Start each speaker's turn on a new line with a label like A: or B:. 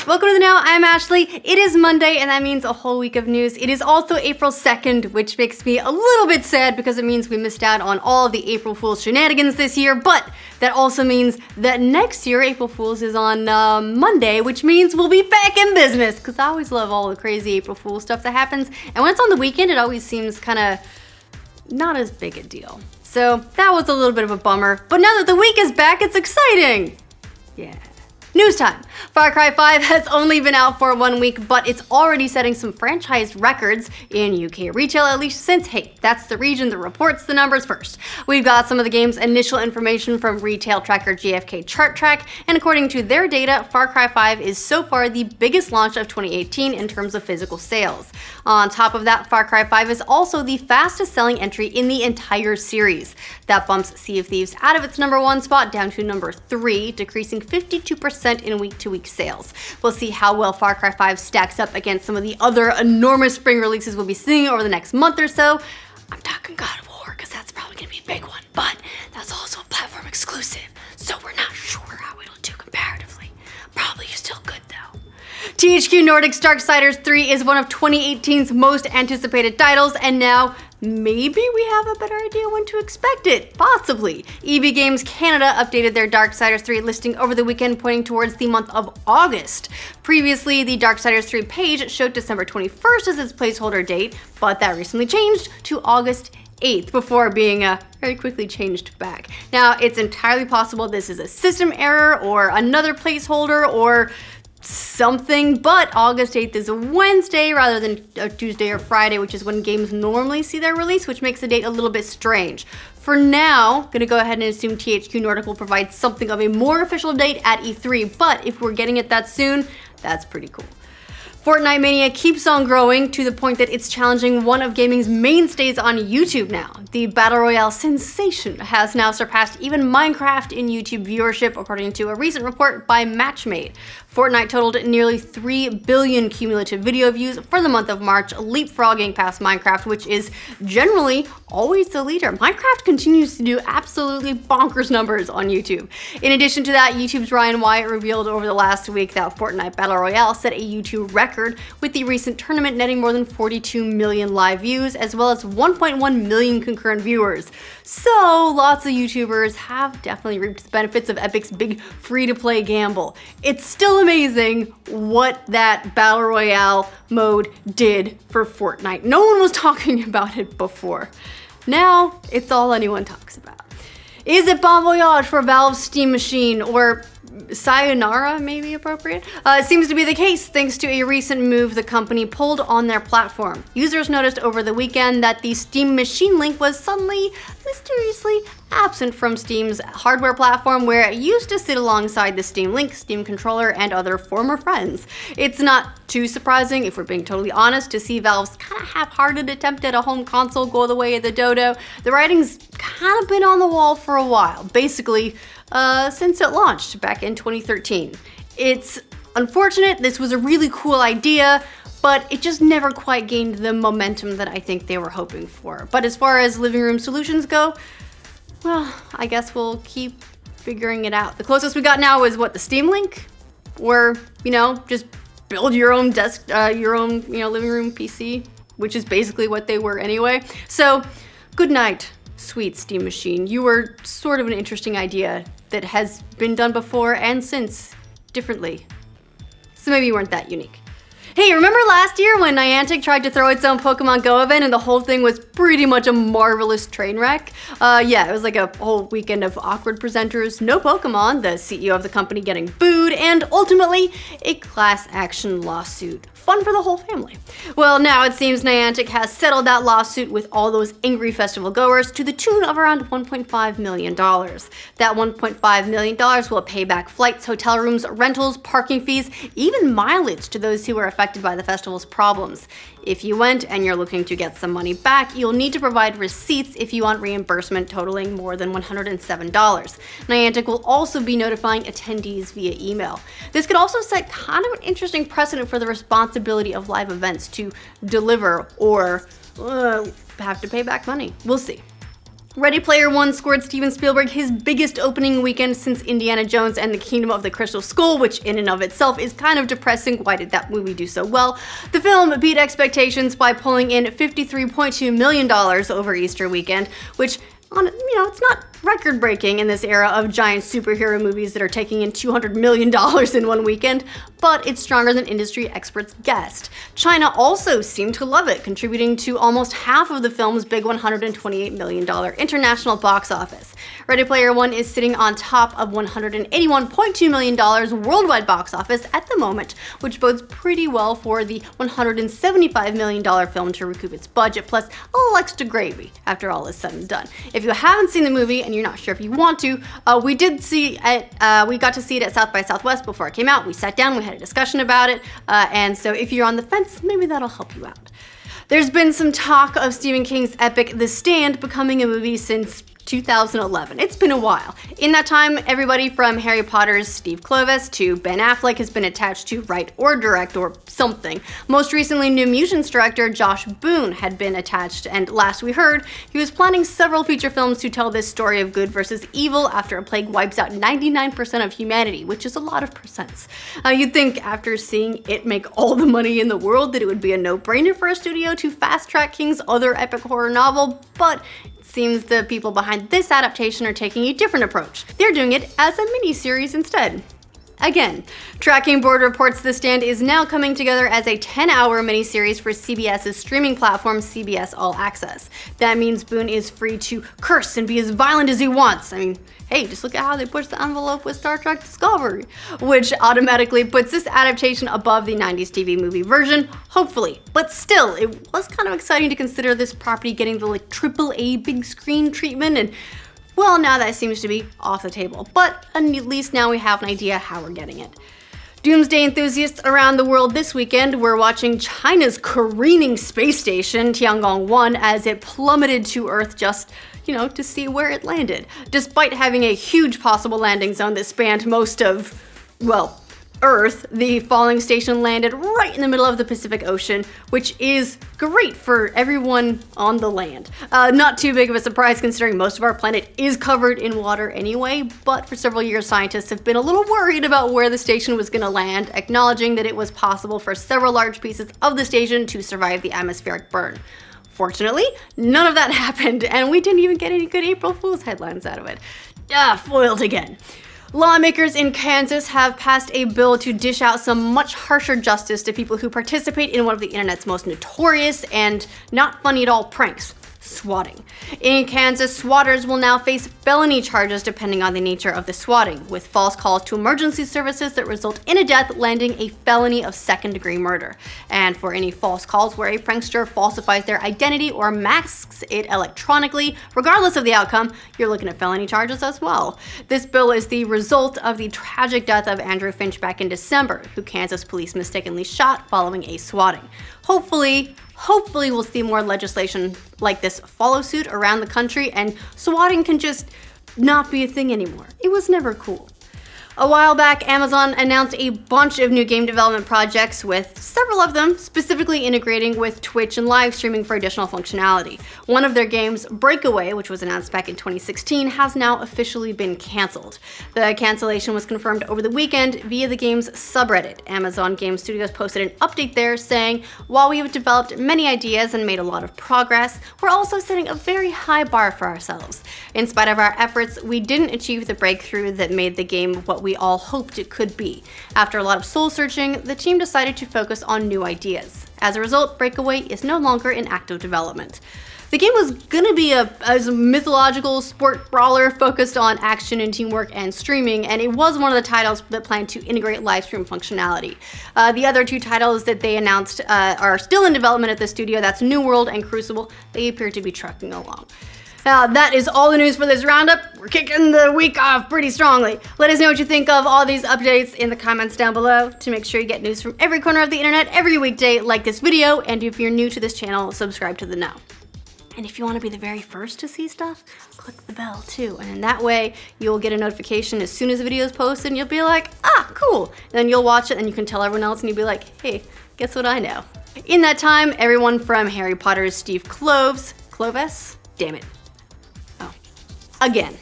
A: Welcome to the Now, I'm Ashley. It is Monday, and that means a whole week of news. It is also April 2nd, which makes me a little bit sad because it means we missed out on all of the April Fool's shenanigans this year, but that also means that next year, April Fool's is on Monday, which means we'll be back in business, because I always love all the crazy April Fool's stuff that happens, and when it's on the weekend, it always seems kind of not as big a deal. So that was a little bit of a bummer, but now that the week is back, it's exciting! Yeah. News time. Far Cry 5 has only been out for 1 week, but it's already setting some franchise records in UK retail, at least since, hey, that's the region that reports the numbers first. We've got some of the game's initial information from retail tracker GfK Chart Track, and according to their data, Far Cry 5 is so far the biggest launch of 2018 in terms of physical sales. On top of that, Far Cry 5 is also the fastest selling entry in the entire series. That bumps Sea of Thieves out of its #1 spot down to #3, decreasing 52% in week-to-week sales. We'll see how well Far Cry 5 stacks up against some of the other enormous spring releases we'll be seeing over the next month or so. I'm talking God of War, because that's probably going to be a big one, but that's also a platform exclusive, so we're not sure how it'll do comparatively. Probably still good though. THQ Nordic's Darksiders 3 is one of 2018's most anticipated titles, and now maybe we have a better idea when to expect it, possibly. EB Games Canada updated their Darksiders 3 listing over the weekend, pointing towards the month of August. Previously, the Darksiders 3 page showed December 21st as its placeholder date, but that recently changed to August 8th before being very quickly changed back. Now, it's entirely possible this is a system error or another placeholder or something, but August 8th is a Wednesday rather than a Tuesday or Friday, which is when games normally see their release, which makes the date a little bit strange. For now, gonna go ahead and assume THQ Nordic will provide something of a more official date at E3, but if we're getting it that soon, that's pretty cool. Fortnite mania keeps on growing to the point that it's challenging one of gaming's mainstays on YouTube now. The Battle Royale sensation has now surpassed even Minecraft in YouTube viewership, according to a recent report by Matchmade. Fortnite totaled nearly 3 billion cumulative video views for the month of March, leapfrogging past Minecraft, which is generally always the leader. Minecraft continues to do absolutely bonkers numbers on YouTube. In addition to that, YouTube's Ryan Wyatt revealed over the last week that Fortnite Battle Royale set a YouTube record, with the recent tournament netting more than 42 million live views, as well as 1.1 million concurrent viewers. So lots of YouTubers have definitely reaped the benefits of Epic's big free-to-play gamble. It's still amazing what that Battle Royale mode did for Fortnite. No one was talking about it before. Now, it's all anyone talks about. Is it Bon Voyage for Valve's Steam Machine, or Sayonara may be appropriate? It seems to be the case thanks to a recent move the company pulled on their platform. Users noticed over the weekend that the Steam Machine link was suddenly, mysteriously absent from Steam's hardware platform, where it used to sit alongside the Steam Link, Steam Controller, and other former friends. It's not too surprising, if we're being totally honest, to see Valve's kind of half-hearted attempt at a home console go the way of the dodo. The writing's kind of been on the wall for a while, basically since it launched back in 2013. It's unfortunate. This was a really cool idea, but it just never quite gained the momentum that I think they were hoping for. But as far as living room solutions go, well, I guess we'll keep figuring it out. The closest we got now is what, the Steam Link? Or, just build your own living room PC, which is basically what they were anyway. So, good night, sweet Steam Machine. You were sort of an interesting idea that has been done before and since differently. So maybe you weren't that unique. Hey, remember last year when Niantic tried to throw its own Pokemon Go event and the whole thing was pretty much a marvelous train wreck? Yeah, it was like a whole weekend of awkward presenters, no Pokemon, the CEO of the company getting booed, and ultimately a class action lawsuit. Fun for the whole family. Well, now it seems Niantic has settled that lawsuit with all those angry festival goers to the tune of around $1.5 million. That $1.5 million will pay back flights, hotel rooms, rentals, parking fees, even mileage to those who were affected by the festival's problems. If you went and you're looking to get some money back, you'll need to provide receipts if you want reimbursement totaling more than $107. Niantic will also be notifying attendees via email. This could also set kind of an interesting precedent for the responsibility of live events to deliver or have to pay back money. We'll see. Ready Player One scored Steven Spielberg his biggest opening weekend since Indiana Jones and the Kingdom of the Crystal Skull, which in and of itself is kind of depressing. Why did that movie do so well? The film beat expectations by pulling in $53.2 million over Easter weekend, which, it's not record-breaking in this era of giant superhero movies that are taking in $200 million in one weekend, but it's stronger than industry experts guessed. China also seemed to love it, contributing to almost half of the film's big $128 million international box office. Ready Player One is sitting on top of $181.2 million worldwide box office at the moment, which bodes pretty well for the $175 million film to recoup its budget, plus a little extra gravy after all is said and done. If you haven't seen the movie and you're not sure if you want to, we got to see it at South by Southwest before it came out. We sat down, we had a discussion about it, and so if you're on the fence, maybe that'll help you out. There's been some talk of Stephen King's epic The Stand becoming a movie since 2011. It's been a while. In that time, everybody from Harry Potter's Steve Kloves to Ben Affleck has been attached to write or direct or something. Most recently, New Mutants director Josh Boone had been attached, and last we heard, he was planning several feature films to tell this story of good versus evil after a plague wipes out 99% of humanity, which is a lot of percents. You'd think after seeing it make all the money in the world that it would be a no-brainer for a studio to fast-track King's other epic horror novel, but seems the people behind this adaptation are taking a different approach. They're doing it as a miniseries instead. Again, Tracking Board reports The Stand is now coming together as a 10-hour miniseries for CBS's streaming platform, CBS All Access. That means Boone is free to curse and be as violent as he wants. Hey, just look at how they push the envelope with Star Trek Discovery, which automatically puts this adaptation above the 90s TV movie version, hopefully. But still, it was kind of exciting to consider this property getting the AAA big screen treatment, and well, now that seems to be off the table, but at least now we have an idea how we're getting it. Doomsday enthusiasts around the world this weekend were watching China's careening space station, Tiangong-1, as it plummeted to Earth just, to see where it landed. Despite having a huge possible landing zone that spanned most of, Earth, the falling station landed right in the middle of the Pacific Ocean, which is great for everyone on the land. Not too big of a surprise considering most of our planet is covered in water anyway, but for several years scientists have been a little worried about where the station was going to land, acknowledging that it was possible for several large pieces of the station to survive the atmospheric burn. Fortunately, none of that happened, and we didn't even get any good April Fool's headlines out of it. Foiled again. Lawmakers in Kansas have passed a bill to dish out some much harsher justice to people who participate in one of the internet's most notorious and not funny at all pranks, swatting. In Kansas, swatters will now face felony charges depending on the nature of the swatting, with false calls to emergency services that result in a death landing a felony of second-degree murder. And for any false calls where a prankster falsifies their identity or masks it electronically, regardless of the outcome, you're looking at felony charges as well. This bill is the result of the tragic death of Andrew Finch back in December, who Kansas police mistakenly shot following a swatting. Hopefully we'll see more legislation like this follow suit around the country, and swatting can just not be a thing anymore. It was never cool. A while back, Amazon announced a bunch of new game development projects, with several of them specifically integrating with Twitch and live streaming for additional functionality. One of their games, Breakaway, which was announced back in 2016, has now officially been canceled. The cancellation was confirmed over the weekend via the game's subreddit. Amazon Game Studios posted an update there saying, "While we have developed many ideas and made a lot of progress, we're also setting a very high bar for ourselves. In spite of our efforts, we didn't achieve the breakthrough that made the game what we all hoped it could be. After a lot of soul searching, the team decided to focus on new ideas. As a result, Breakaway is no longer in active development." The game was gonna be a mythological sport brawler focused on action and teamwork and streaming, and it was one of the titles that planned to integrate live stream functionality. The other two titles that they announced are still in development at the studio. That's New World and Crucible. They appear to be trucking along. That is all the news for this roundup. We're kicking the week off pretty strongly. Let us know what you think of all these updates in the comments down below. To make sure you get news from every corner of the internet every weekday, like this video, and if you're new to this channel, subscribe to the Know. And if you want to be the very first to see stuff, click the bell too. And in that way, you'll get a notification as soon as the video is posted, and you'll be like, cool. And then you'll watch it and you can tell everyone else and you'll be like, hey, guess what I know? In that time, everyone from Harry Potter's Steve Kloves, damn it. Oh, again.